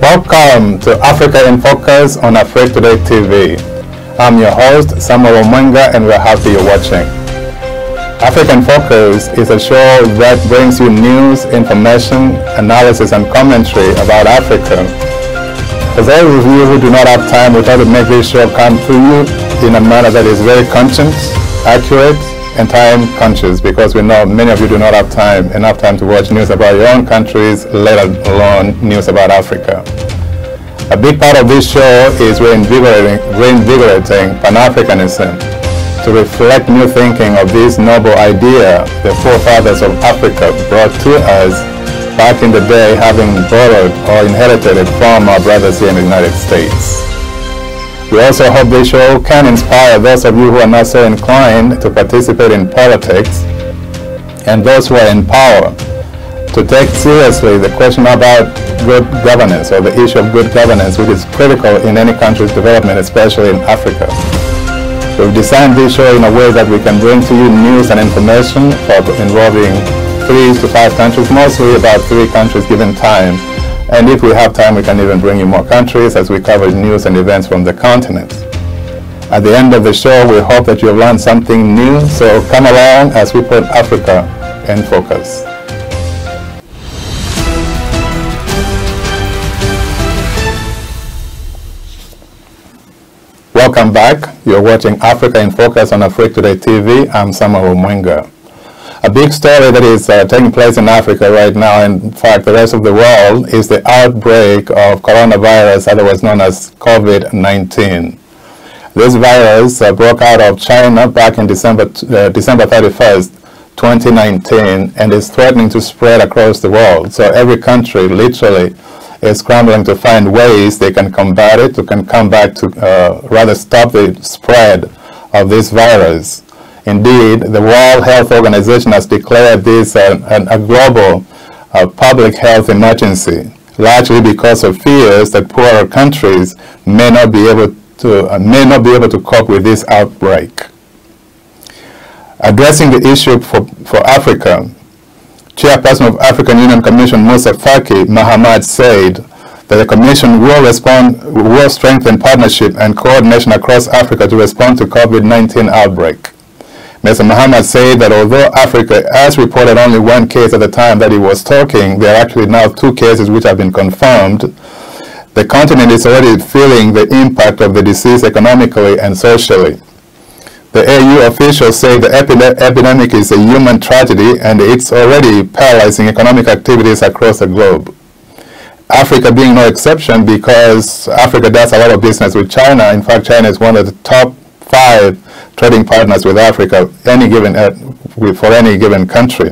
Welcome to Africa in Focus on Afrique Today TV. I'm your host, Samuel Omwenga, and we're happy you're watching. Africa in Focus is a show that brings you news, information, analysis, and commentary about Africa. For those of you who do not have time, we try to make this show come to you in a manner that is very conscious, accurate, and time conscious, because we know many of you do not have enough time to watch news about your own countries, let alone news about Africa. A big part of this show is reinvigorating Pan-Africanism to reflect new thinking of this noble idea the forefathers of Africa brought to us back in the day, having borrowed or inherited it from our brothers here in the United States. We also hope this show can inspire those of you who are not so inclined to participate in politics and those who are in power to take seriously the question about good governance, or the issue of good governance, which is critical in any country's development, especially in Africa. We've designed this show in a way that we can bring to you news and information involving 3 to 5 countries, mostly about 3 countries given time. And if we have time, we can even bring you more countries as we cover news and events from the continent. At the end of the show, we hope that you have learned something new, so come along as we put Africa in focus. Welcome back. You're watching Africa in Focus on Afrique Today TV. I'm Samuel Omwenga. A big story that is taking place in Africa right now, in fact the rest of the world, is the outbreak of coronavirus, otherwise known as COVID-19. This virus broke out of China back in December 31st, 2019, and is threatening to spread across the world. So every country literally is scrambling to find ways they can combat it, can come back to rather stop the spread of this virus. Indeed, the World Health Organization has declared this a global public health emergency, largely because of fears that poorer countries may not be able to cope with this outbreak. Addressing the issue for Africa, Chairperson of African Union Commission Musa Faki Mahamat said that the Commission will strengthen partnership and coordination across Africa to respond to COVID-19 outbreak. Mr. Muhammad said that although Africa has reported only 1 case at the time that he was talking, there are actually now 2 cases which have been confirmed. The continent is already feeling the impact of the disease economically and socially. The AU officials say the epidemic is a human tragedy and it's already paralyzing economic activities across the globe. Africa being no exception, because Africa does a lot of business with China. In fact, China is one of the top 5 trading partners with Africa for any given country.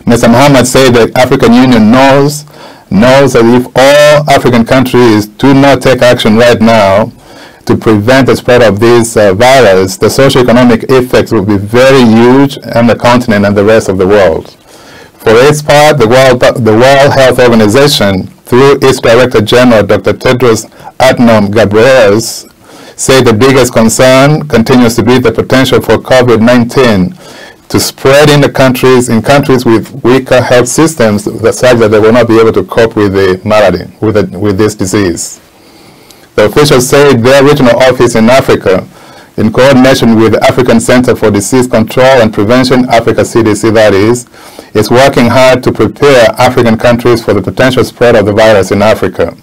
Mr. Muhammad said that African Union knows that if all African countries do not take action right now to prevent the spread of this virus, the socio-economic effects will be very huge on the continent and the rest of the world. For its part, the World Health Organization, through its Director General, Dr. Tedros Adhanom Ghebreyesus, say the biggest concern continues to be the potential for COVID-19 to spread in countries with weaker health systems, such that they will not be able to cope with the malady, with this disease. The officials say their regional office in Africa, in coordination with the African Center for Disease Control and Prevention, Africa CDC that is working hard to prepare African countries for the potential spread of the virus in Africa.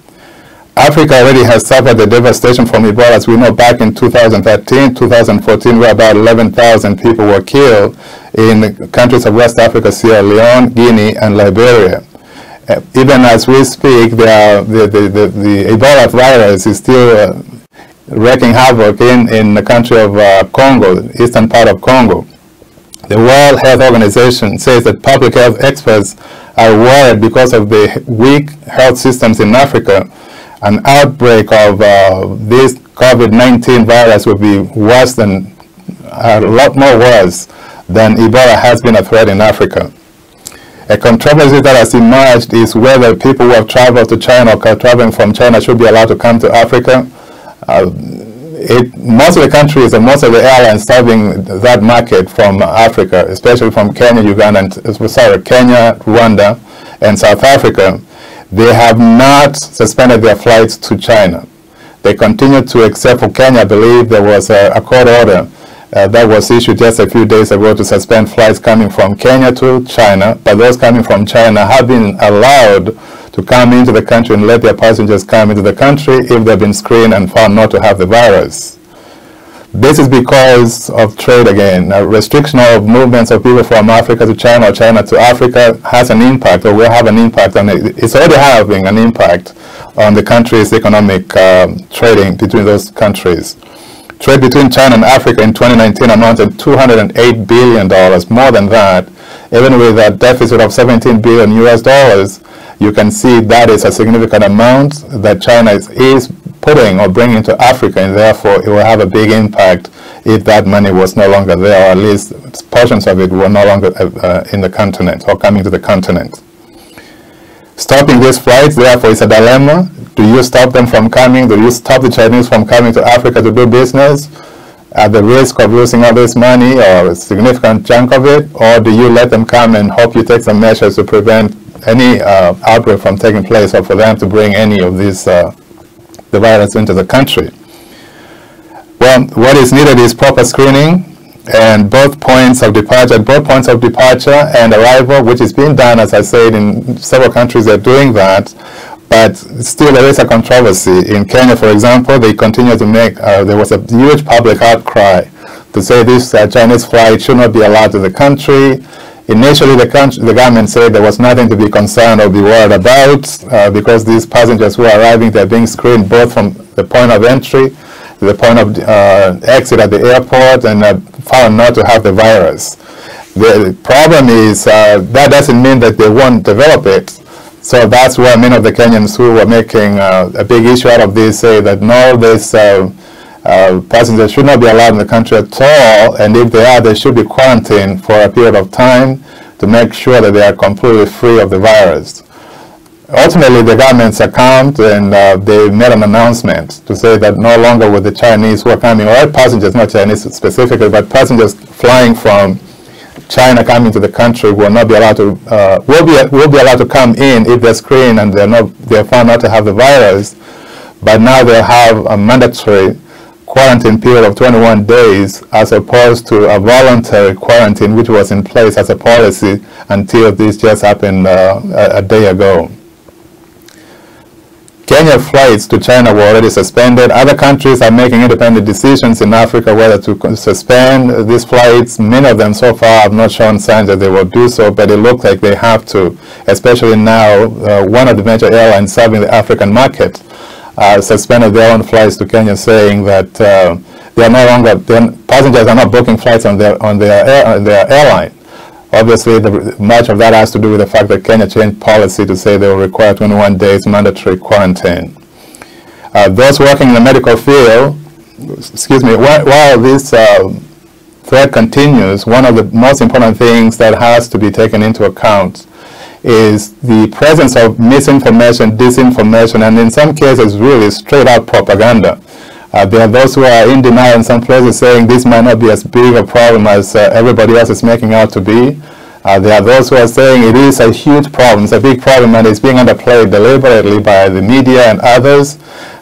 Africa already has suffered the devastation from Ebola, as we know, back in 2013, 2014, where about 11,000 people were killed in the countries of West Africa, Sierra Leone, Guinea, and Liberia. Even as we speak, the Ebola virus is still wreaking havoc in the country of Congo, eastern part of Congo. The World Health Organization says that public health experts are worried because of the weak health systems in Africa. An outbreak of this COVID-19 virus will be a lot more worse than Ebola has been a threat in Africa. A controversy that has emerged is whether people who have traveled to China or traveling from China should be allowed to come to Africa. Most of the countries and most of the airlines serving that market from Africa, especially from Kenya, Rwanda, and South Africa, They have not suspended their flights to China. They continue to, except for Kenya. I believe there was a court order that was issued just a few days ago to suspend flights coming from Kenya to China, but those coming from China have been allowed to come into the country and let their passengers come into the country if they've been screened and found not to have the virus. This is because of trade again. A restriction of movements of people from Africa to China or China to Africa has an impact, or will have an impact on it. It's already having an impact on the country's economic trading between those countries. Trade between China and Africa in 2019 amounted to $208 billion, more than that. Even with a deficit of $17 billion US, you can see that is a significant amount that China is putting or bringing to Africa, and therefore it will have a big impact if that money was no longer there, or at least portions of it were no longer in the continent or coming to the continent. Stopping these flights, therefore, is a dilemma. Do you stop them from coming? Do you stop the Chinese from coming to Africa to do business at the risk of losing all this money or a significant chunk of it? Or do you let them come and hope you take some measures to prevent any outbreak from taking place, or for them to bring any of these the virus into the country? Well, what is needed is proper screening, and both points of departure and arrival, which is being done, as I said, in several countries they're doing that, but still there is a controversy. In Kenya, for example, they continue to make, there was a huge public outcry to say this Chinese flight should not be allowed to the country. Initially, the government said there was nothing to be concerned or be worried about because these passengers who are arriving, they're being screened both from the point of entry to the point of exit at the airport, and found not to have the virus. The problem is that doesn't mean that they won't develop it. So that's why many of the Kenyans who were making a big issue out of this say that no, this passengers should not be allowed in the country at all, and if they are, they should be quarantined for a period of time to make sure that they are completely free of the virus. Ultimately, the government succumbed, and they made an announcement to say that no longer will the Chinese who are coming, or passengers, not Chinese specifically, but passengers flying from China coming to the country will not be allowed to will be allowed to come in if they're screened and they're found not to have the virus. But now they'll have a mandatory quarantine period of 21 days as opposed to a voluntary quarantine which was in place as a policy until this just happened a day ago. Kenya flights to China were already suspended. Other countries are making independent decisions in Africa whether to suspend these flights. Many of them so far have not shown signs that they will do so, but it looks like they have to, especially now one of the major airlines serving the African market suspended their own flights to Kenya, saying that they are no longer, passengers are not booking flights on their airline. Obviously, much of that has to do with the fact that Kenya changed policy to say they will require 21 days mandatory quarantine. Those working in the medical field, while this threat continues, one of the most important things that has to be taken into account is the presence of misinformation, disinformation, and in some cases really straight out propaganda. There are those who are in denial in some places, saying this might not be as big a problem as everybody else is making out to be. There are those who are saying it is a huge problem, it's a big problem, and it's being underplayed deliberately by the media and others.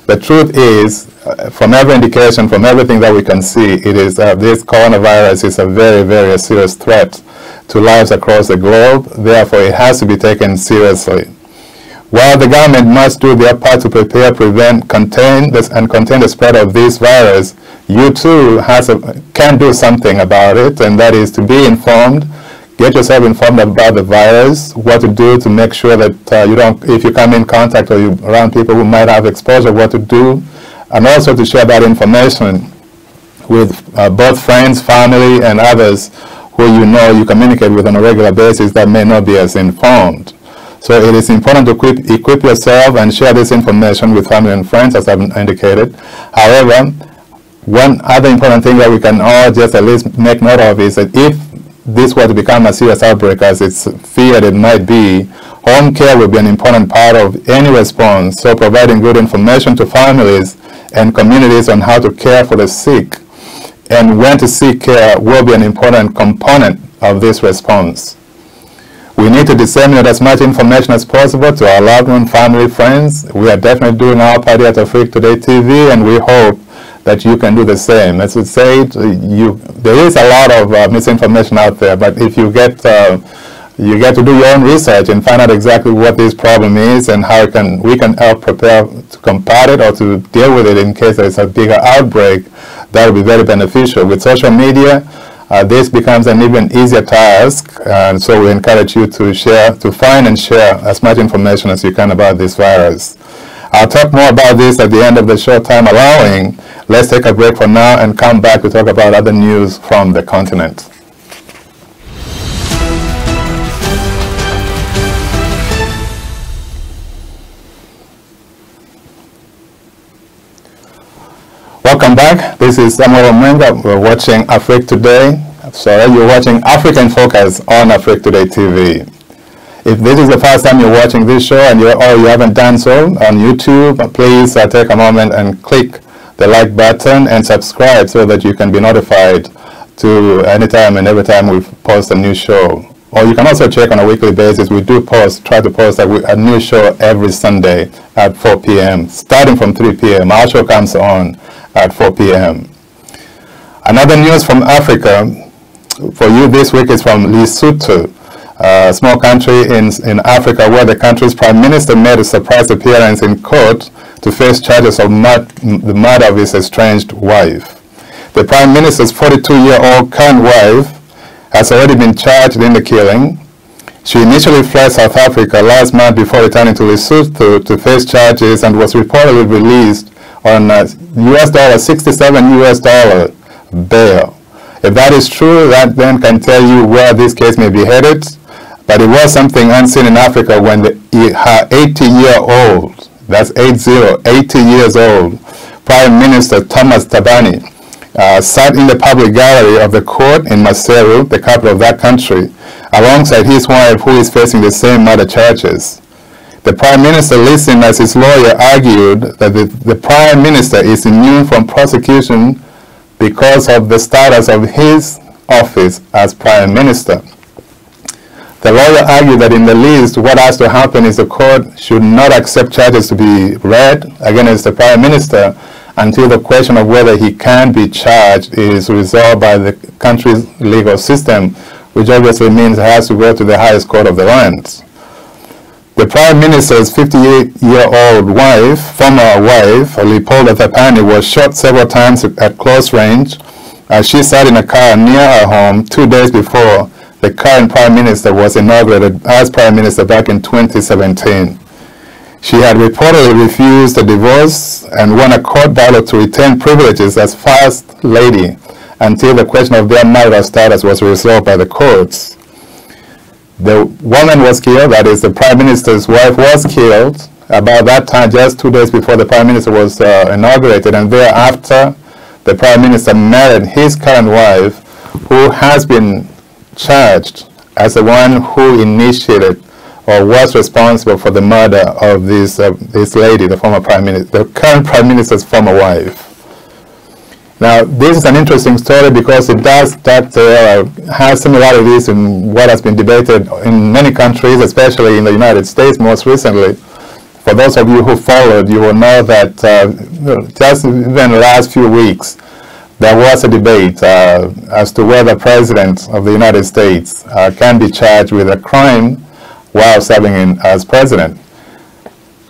The truth is, from every indication, from everything that we can see, it is this coronavirus is a very, very serious threat to lives across the globe. Therefore, it has to be taken seriously. While the government must do their part to prepare, prevent, contain the spread of this virus, you too can do something about it, and that is to be informed. Get yourself informed about the virus, what to do to make sure that you don't, if you come in contact or you're around people who might have exposure, what to do, and also to share that information with both friends, family, and others who you communicate with on a regular basis that may not be as informed. So it is important to equip yourself and share this information with family and friends, as I've indicated. However, one other important thing that we can all just at least make note of is that if this were to become a serious outbreak, as it's feared it might be, home care will be an important part of any response. So providing good information to families and communities on how to care for the sick and when to seek care will be an important component of this response. We need to disseminate as much information as possible to our loved ones, family, friends. We are definitely doing our part at Afrique Today TV, and we hope that you can do the same. As we said, there is a lot of misinformation out there, but if you get to do your own research and find out exactly what this problem is and how we can help prepare to combat it or to deal with it in case there is a bigger outbreak, that will be very beneficial. With social media, this becomes an even easier task, and so we encourage you to find and share as much information as you can about this virus. I'll talk more about this at the end of the show, time allowing. Let's take a break for now and come back to talk about other news from the continent. Welcome back. This is Samuel Omenga. We're watching Afrique Today. Sorry, you're watching African Focus on Afrique Today TV. If this is the first time you're watching this show and you haven't done so on YouTube, please take a moment and click the like button and subscribe so that you can be notified to anytime and every time we post a new show. Or you can also check on a weekly basis. We do try to post a new show every Sunday at 4 p.m. starting from 3 p.m. Our show comes on at 4 p.m. Another news from Africa for you this week is from Lesotho, a small country in Africa where the country's prime minister made a surprise appearance in court to face charges of the murder of his estranged wife. The prime minister's 42-year-old current wife has already been charged in the killing. She initially fled South Africa last month before returning to Lesotho to face charges and was reportedly released on $67 bail. If that is true, that then can tell you where this case may be headed. But it was something unseen in Africa when her 80-year-old, that's 80 years old, Prime Minister Thomas Thabane sat in the public gallery of the court in Maseru, the capital of that country, alongside his wife, who is facing the same murder charges. The Prime Minister listened as his lawyer argued that the Prime Minister is immune from prosecution because of the status of his office as Prime Minister. The lawyer argued that in the least, what has to happen is the court should not accept charges to be read against the Prime Minister until the question of whether he can be charged is resolved by the country's legal system, which obviously means it has to go to the highest court of the land. The Prime Minister's 58-year-old wife, former wife, Leopoldo Thabane, was shot several times at close range as she sat in a car near her home 2 days before the current Prime Minister was inaugurated as Prime Minister back in 2017. She had reportedly refused a divorce and won a court battle to retain privileges as First Lady until the question of their marital status was resolved by the courts. The woman was killed, that is, the Prime Minister's wife was killed about that time, just 2 days before the Prime Minister was inaugurated, and thereafter the Prime Minister married his current wife, who has been charged as the one who initiated or was responsible for the murder of this lady, the former Prime Minister, the current Prime Minister's former wife. Now, this is an interesting story because it does has similarities in what has been debated in many countries, especially in the United States most recently. For those of you who followed, you will know that just even the last few weeks, there was a debate as to whether the President of the United States can be charged with a crime while serving as President.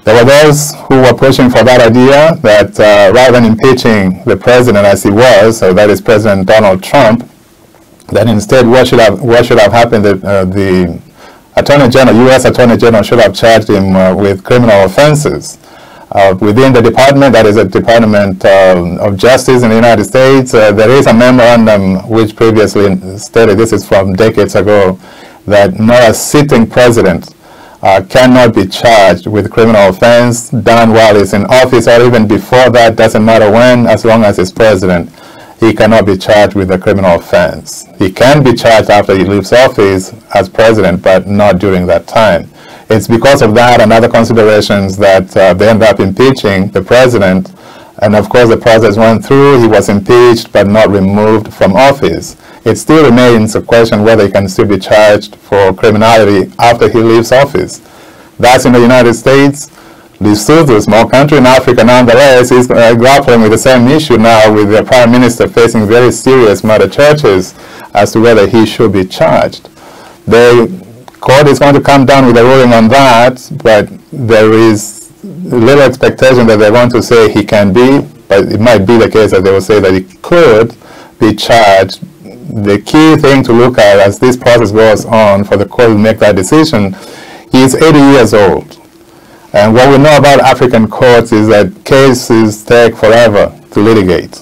There were those who were pushing for that idea that rather than impeaching the President as he was, so that is President Donald Trump, that instead what should have happened, the Attorney General, U.S. Attorney General should have charged him with criminal offenses. Within the department, that is the Department of Justice in the United States, there is a memorandum which previously stated, this is from decades ago, that not a sitting president cannot be charged with criminal offense done while he's in office or even before that, doesn't matter when, as long as he's president, he cannot be charged with a criminal offense. He can be charged after he leaves office as president, but not during that time. It's because of that and other considerations that they end up impeaching the president And of course, the process went through. He was impeached but not removed from office. It still remains a question whether he can still be charged for criminality after he leaves office. That's in the United States. Lesotho, a small country in Africa, nonetheless, is grappling with the same issue now, with the Prime Minister facing very serious murder charges as to whether he should be charged. The court is going to come down with a ruling on that, but there is little expectation that they're going to say he can be, but it might be the case that they will say that he could be charged. The key thing to look at as this process goes on for the court to make that decision, he is 80 years old. And what we know about African courts is that cases take forever to litigate.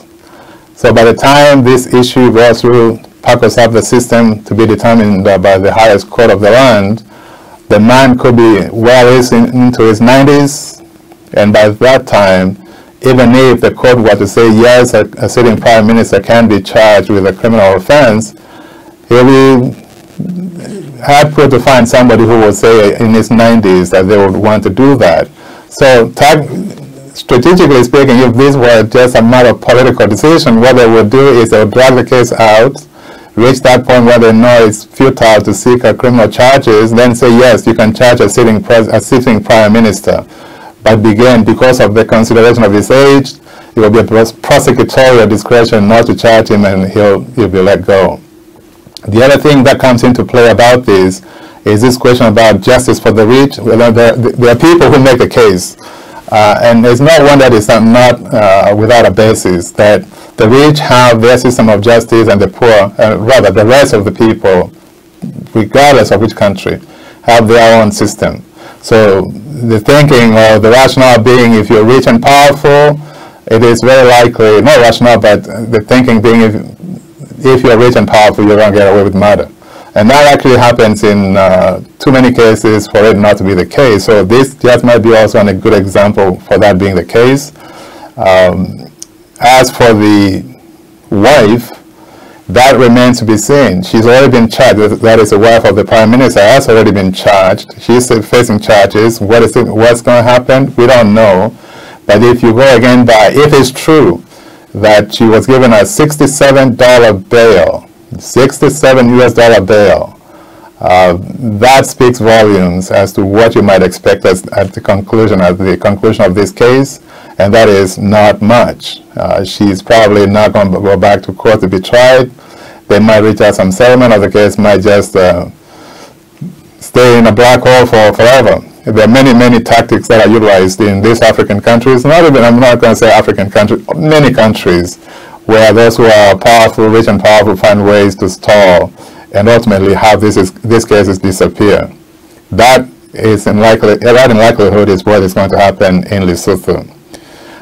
So by the time this issue goes through, packers up the system to be determined by the highest court of the land, the man could be well into his 90s, and by that time, even if the court were to say yes, a sitting prime minister can be charged with a criminal offense, he'll be hard put to find somebody who would say in his 90s that they would want to do that. So strategically speaking, if this were just a matter of political decision, what they would do is they would drag the case out, reach that point where they know it's futile to seek criminal charges, then say yes, you can charge a sitting prime minister. But again, because of the consideration of his age, it will be a prosecutorial discretion not to charge him, and he'll be let go. The other thing that comes into play about this is this question about justice for the rich. There are people who make a case, and there's not one that is not without a basis, that the rich have their system of justice and the poor, rather the rest of the people, regardless of which country, have their own system. So the thinking or the rationale being, if you're rich and powerful, it is very likely, not rationale, but the thinking being, if you're rich and powerful, you're going to get away with murder. And that actually happens in too many cases for it not to be the case. So this just might be also a good example for that being the case. As for the wife, that remains to be seen. She's already been charged. That is the wife of the Prime Minister, has already been charged. She's facing charges. What's going to happen? We don't know. But if you go again by, if it's true that she was given a $67 bail, $67 US bail, that speaks volumes as to what you might expect at the conclusion of this case, and that is not much. She's probably not going to go back to court to be tried. They might reach out some settlement, or the case might just stay in a black hole for forever. There are many, many tactics that are utilized in these African countries, I'm not going to say African countries, many countries, where those who are powerful, rich and powerful, find ways to stall and ultimately have these cases disappear. That in likelihood is what is going to happen in Lesotho.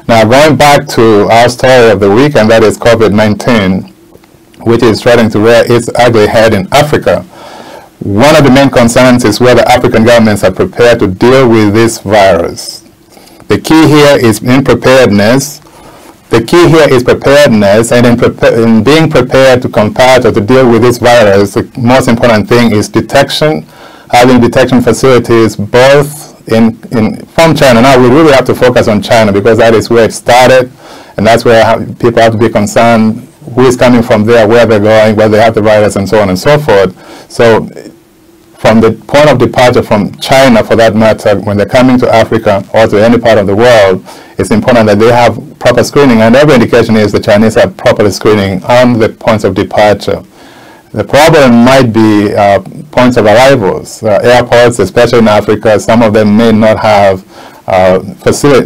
Now, going back to our story of the week, and that is COVID-19, which is starting to rear its ugly head in Africa. One of the main concerns is whether African governments are prepared to deal with this virus. The key here is preparedness. The key here is preparedness, and in being prepared to combat or to deal with this virus, the most important thing is detection, having detection facilities both from China. Now we really have to focus on China because that is where it started, and that's where people have to be concerned who is coming from there, where they're going, where they have the virus, and so on and so forth. So from the point of departure from China, for that matter, when they're coming to Africa or to any part of the world, it's important that they have proper screening, and every indication is the Chinese are properly screening on the points of departure. The problem might be points of arrivals. Airports, especially in Africa, some of them may not have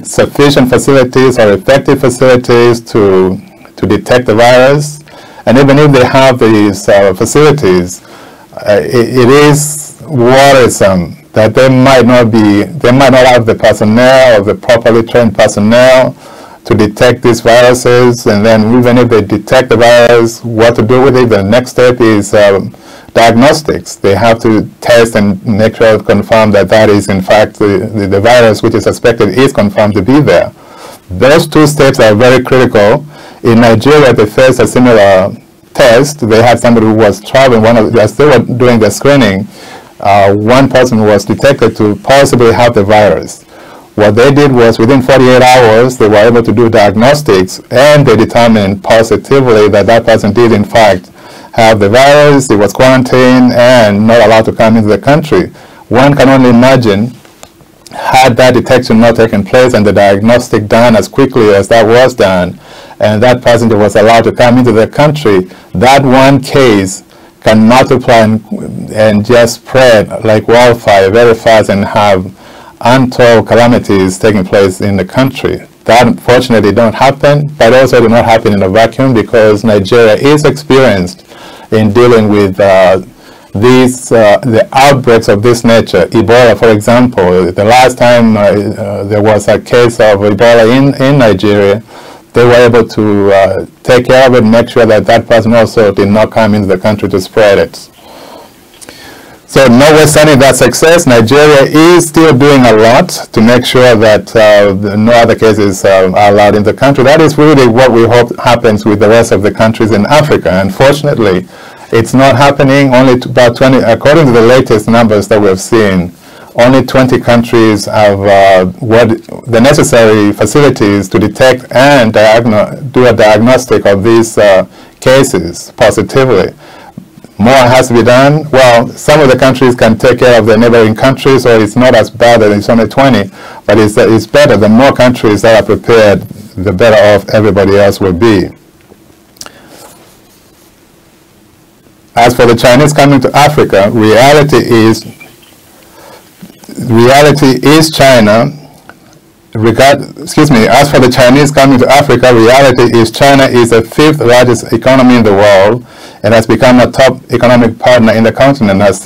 sufficient facilities or effective facilities to detect the virus. And even if they have these facilities, it is worrisome that they might not have the personnel or the properly trained personnel to detect these viruses. And then even if they detect the virus, what to do with it? The next step is diagnostics. They have to test and make sure to confirm that that is in fact the virus which is suspected is confirmed to be there. Those two steps are very critical. In Nigeria, they faced a similar test. They had somebody who was traveling, as they were doing the screening, one person was detected to possibly have the virus. What they did was within 48 hours, they were able to do diagnostics, and they determined positively that that person did in fact have the virus, he was quarantined, and not allowed to come into the country. One can only imagine, had that detection not taken place and the diagnostic done as quickly as that was done, and that passenger was allowed to come into the country, that one case can multiply and just spread like wildfire very fast and have untold calamities taking place in the country. That unfortunately don't happen, but also do not happen in a vacuum, because Nigeria is experienced in dealing with the outbreaks of this nature. Ebola, for example, the last time there was a case of Ebola in Nigeria, they were able to take care of it, make sure that that person also did not come into the country to spread it. So notwithstanding that success, Nigeria is still doing a lot to make sure that no other cases are allowed in the country. That is really what we hope happens with the rest of the countries in Africa. Unfortunately, it's not happening. Only about 20, according to the latest numbers that we've seen, only 20 countries have the necessary facilities to detect and do a diagnostic of these cases positively. More has to be done. Well, some of the countries can take care of their neighboring countries, so it's not as bad that it's only 20, but it's better. The more countries that are prepared, the better off everybody else will be. As for the Chinese coming to Africa, reality is China. As for the Chinese coming to Africa, reality is China is the 5th largest economy in the world and has become a top economic partner in the continent. As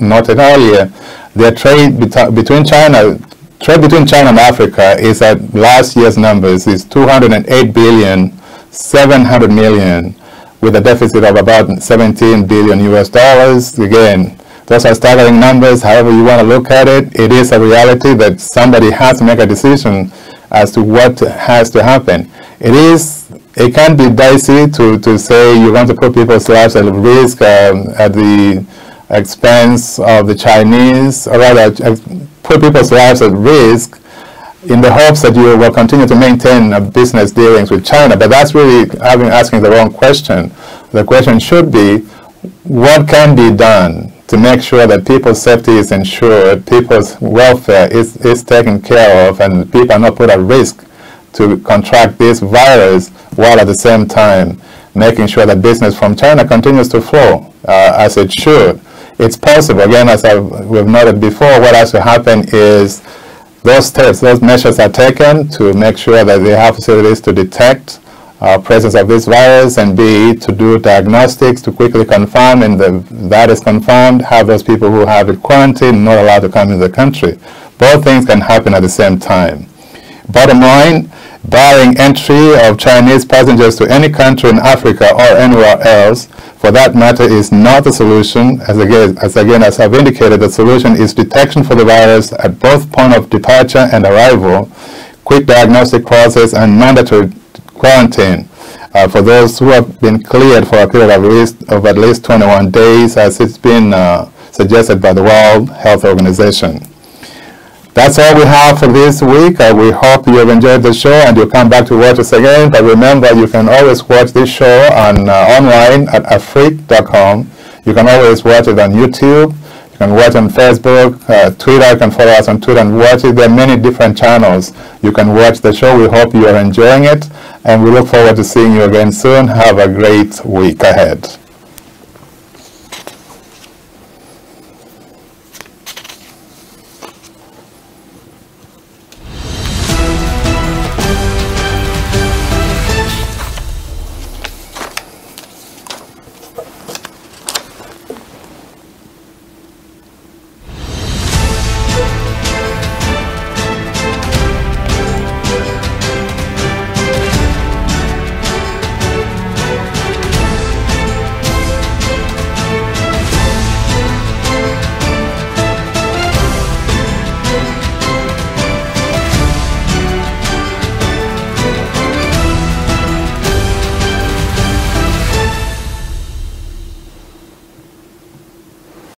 noted earlier, their trade between China and Africa is at last year's numbers is 208 billion, 700 million, with a deficit of about 17 billion US dollars. Again, those are staggering numbers. However you want to look at it, it is a reality that somebody has to make a decision as to what has to happen. It can be dicey to say you want to put people's lives at risk at the expense of the Chinese, or rather put people's lives at risk in the hopes that you will continue to maintain business dealings with China. But that's really asking the wrong question. The question should be, what can be done to make sure that people's safety is ensured, people's welfare is taken care of, and people are not put at risk to contract this virus, while at the same time making sure that business from China continues to flow as it should. It's possible. Again, as we've noted before, what has to happen is those steps, those measures are taken to make sure that they have facilities to detect presence of this virus, and B, to do diagnostics to quickly confirm, and that is confirmed, have those people who have it quarantined not allowed to come into the country. Both things can happen at the same time. Bottom line, barring entry of Chinese passengers to any country in Africa or anywhere else, for that matter, is not the solution. As I've indicated, the solution is detection for the virus at both point of departure and arrival, quick diagnostic process, and mandatory quarantine for those who have been cleared for a period of at least 21 days, as it's been suggested by the World Health Organization. That's all we have for this week. We hope you have enjoyed the show and you'll come back to watch us again. But remember, you can always watch this show online at Afrique.com. You can always watch it on YouTube. You can watch on Facebook, Twitter. You can follow us on Twitter and watch it. There are many different channels. You can watch the show. We hope you are enjoying it, and we look forward to seeing you again soon. Have a great week ahead.